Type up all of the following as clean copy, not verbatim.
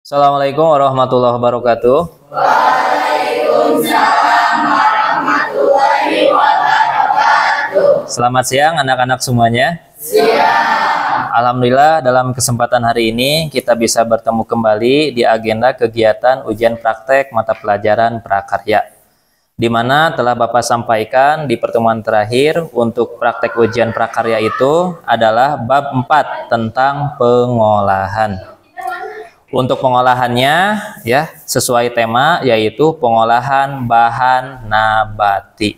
Assalamualaikum warahmatullahi wabarakatuh. Waalaikumsalam warahmatullahi wabarakatuh. Selamat siang anak-anak semuanya. Siang. Alhamdulillah dalam kesempatan hari ini kita bisa bertemu kembali di agenda kegiatan ujian praktek mata pelajaran prakarya, di mana telah Bapak sampaikan di pertemuan terakhir untuk praktek ujian prakarya itu adalah bab 4 tentang pengolahan. Untuk pengolahannya ya sesuai tema yaitu pengolahan bahan nabati.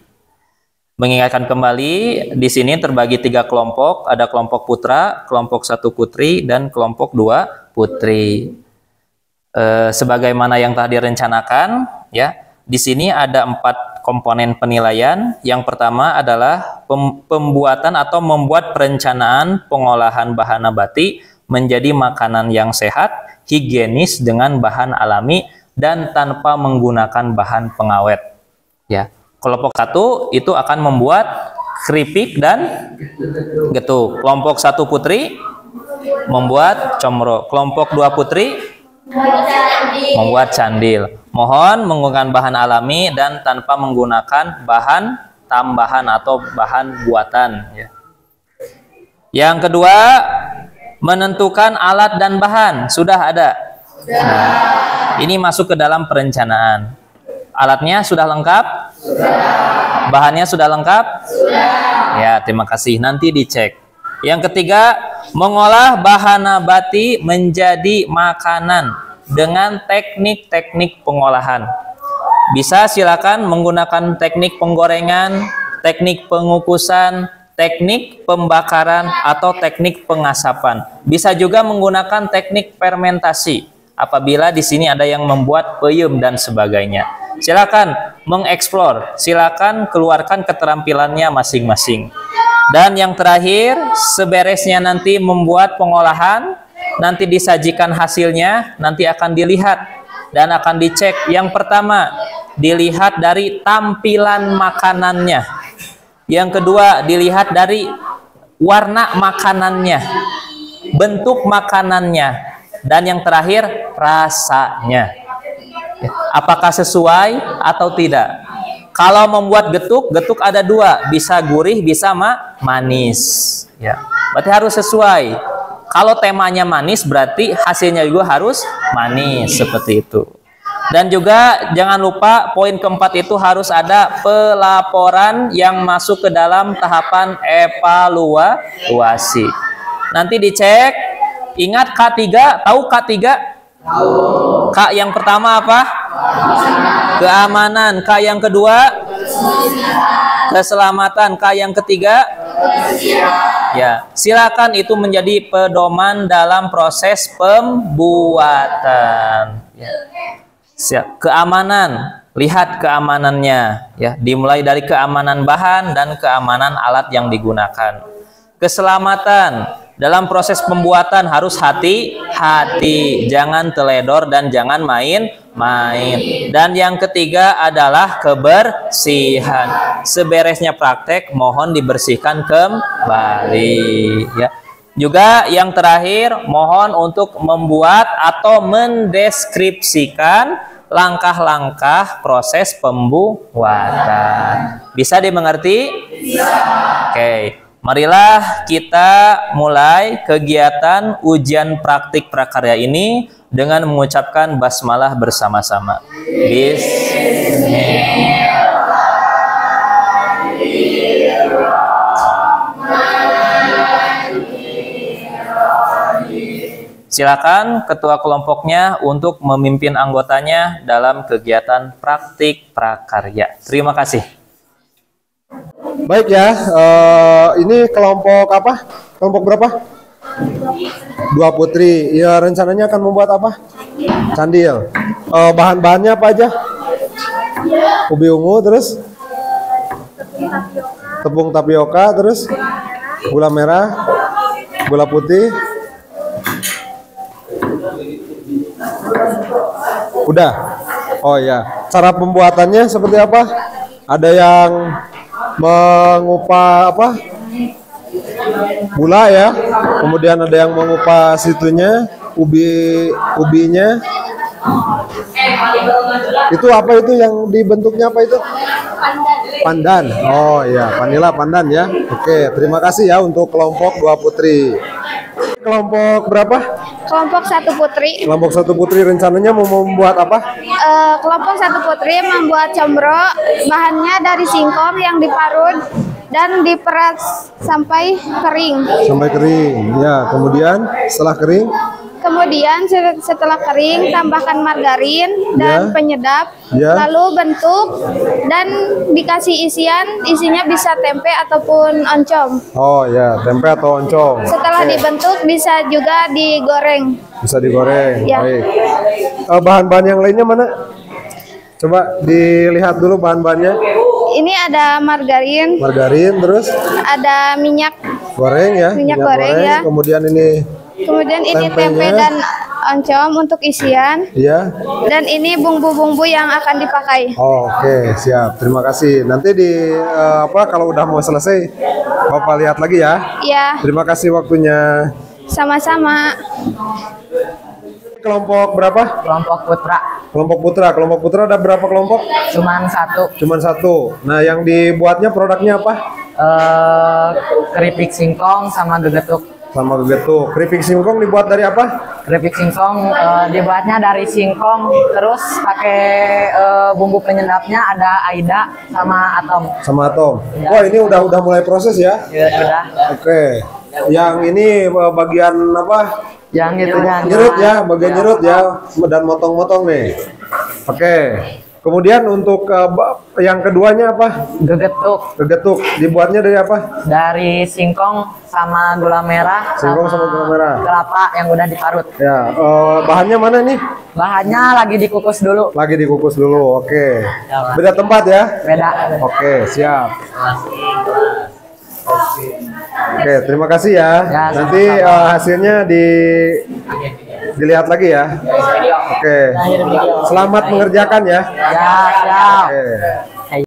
Mengingatkan kembali di sini terbagi 3 kelompok, ada kelompok putra, kelompok 1 putri dan kelompok 2 putri. Sebagaimana yang telah direncanakan ya, di sini ada 4 komponen penilaian. Yang pertama adalah pembuatan atau membuat perencanaan pengolahan bahan nabati menjadi makanan yang sehat, higienis dengan bahan alami dan tanpa menggunakan bahan pengawet. Ya, kelompok 1 itu akan membuat keripik dan getuk. Kelompok 1 putri membuat comro. Kelompok 2 putri membuat candil. Mohon menggunakan bahan alami dan tanpa menggunakan bahan tambahan atau bahan buatan. Ya. Yang kedua, menentukan alat dan bahan sudah ada. Nah, ini masuk ke dalam perencanaan. Alatnya sudah lengkap? Sudah. Bahannya sudah lengkap? Sudah. Ya, terima kasih. Nanti dicek. Yang ketiga, mengolah bahan nabati menjadi makanan dengan teknik-teknik pengolahan. Bisa silakan menggunakan teknik penggorengan, teknik pengukusan, teknik pembakaran atau teknik pengasapan. Bisa juga menggunakan teknik fermentasi apabila di sini ada yang membuat peyem dan sebagainya. Silakan mengeksplor, silakan keluarkan keterampilannya masing-masing. Dan yang terakhir, seberesnya nanti membuat pengolahan, nanti disajikan hasilnya, nanti akan dilihat dan akan dicek. Yang pertama, dilihat dari tampilan makanannya. Yang kedua, dilihat dari warna makanannya, bentuk makanannya, dan yang terakhir, rasanya. Apakah sesuai atau tidak? Kalau membuat getuk, getuk ada 2, bisa gurih, bisa manis. Ya, berarti harus sesuai. Kalau temanya manis, berarti hasilnya juga harus manis, seperti itu. Dan juga jangan lupa poin keempat itu harus ada pelaporan yang masuk ke dalam tahapan evaluasi. Nanti dicek. Ingat K3, tahu K3? Tahu. K yang pertama apa? Keamanan. K yang kedua? Keselamatan. K yang ketiga? Ya, silakan itu menjadi pedoman dalam proses pembuatan. Ya. Keamanan, lihat keamanannya ya, dimulai dari keamanan bahan dan keamanan alat yang digunakan. Keselamatan, dalam proses pembuatan harus hati-hati, jangan teledor dan jangan main-main. Dan yang ketiga adalah kebersihan. Seberesnya praktek mohon dibersihkan kembali ya. Juga yang terakhir, mohon untuk membuat atau mendeskripsikan langkah-langkah proses pembuatan. Bisa dimengerti? Bisa. Oke, marilah kita mulai kegiatan ujian praktik prakarya ini dengan mengucapkan basmalah bersama-sama. Bismillah. Silakan ketua kelompoknya untuk memimpin anggotanya dalam kegiatan praktik prakarya. Terima kasih. Baik ya, ini kelompok apa? Kelompok berapa? 2 putri. Ya, rencananya akan membuat apa? Candil. Bahan-bahannya apa aja? Ubi ungu, terus? Tepung tapioka, terus? Gula merah, gula putih. Udah. Oh ya, cara pembuatannya seperti apa? Ada yang mengupas gula ya, kemudian ada yang mengupas itunya, ubinya. Itu apa itu yang dibentuknya apa itu? Pandan. Oh iya, vanila pandan ya. Oke, terima kasih ya untuk kelompok 2 putri. Kelompok berapa? Kelompok 1 putri. Kelompok 1 putri rencananya mau membuat apa? Kelompok 1 putri membuat combro, bahannya dari singkong yang diparut dan diperas sampai kering. Sampai kering. Ya, kemudian setelah kering, Setelah kering, tambahkan margarin dan penyedap, Ya. lalu bentuk dan dikasih isinya bisa tempe ataupun oncom. oh ya, tempe atau oncom. Setelah dibentuk bisa juga digoreng. Bisa digoreng. Ya. Baik. Bahan-bahan yang lainnya mana? Coba dilihat dulu bahan-bahannya. Ini ada margarin, Terus ada minyak goreng ya. Minyak goreng, ya. Kemudian ini Kemudian ini tempe Tempenya. dan oncom untuk isian. ya. Dan ini bumbu-bumbu yang akan dipakai. Oke, siap. Terima kasih. Nanti kalau udah mau selesai, Bapak lihat lagi ya. Ya, Terima kasih waktunya. sama-sama. Kelompok berapa? Kelompok putra Kelompok putra. Kelompok putra ada berapa kelompok? cuman satu. Cuman 1. Nah, yang dibuatnya produknya apa? Keripik singkong sama gegetuk. Sama gegetuk. Keripik singkong dibuat dari apa? Keripik singkong dibuatnya dari singkong, terus pakai bumbu penyedapnya ada aida sama atom. Sama atom. Wah, ini udah mulai proses ya. Ya, udah. Oke. Yang ini bagian apa? Yang itunya Nyerut ya, bagian nyerut ya, dan motong-motong nih. Oke. Kemudian untuk yang keduanya apa? gegetuk Gegetuk. Dibuatnya dari apa? dari singkong sama gula merah Singkong sama gula merah. kelapa yang udah diparut. Ya, bahannya mana nih? Bahannya lagi dikukus dulu. Lagi dikukus dulu. Oke. Beda tempat ya? Beda. Oke, siap. Oke, terima kasih ya. Ya, Nanti hasilnya dilihat lagi ya. Oke. Selamat mengerjakan ya. Ya, siap. Oke.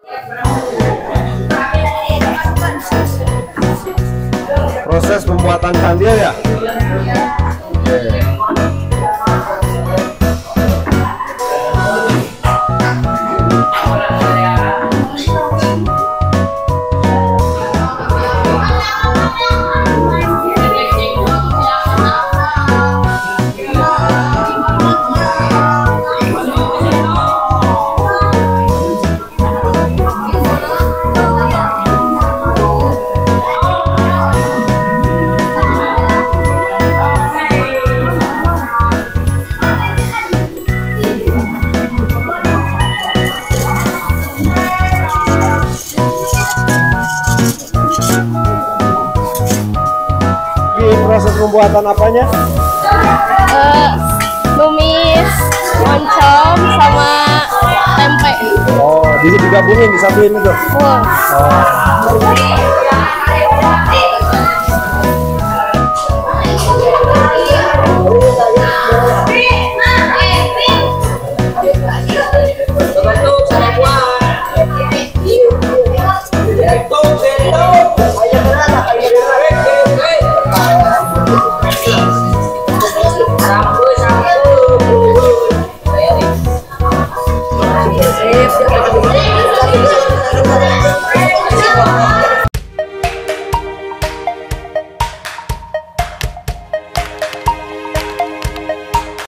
Proses pembuatan candil ya. Oke. Proses pembuatan apanya? Tumis, oncom, sama tempe. Oh, digabungin disatuin itu. Wow. Oh.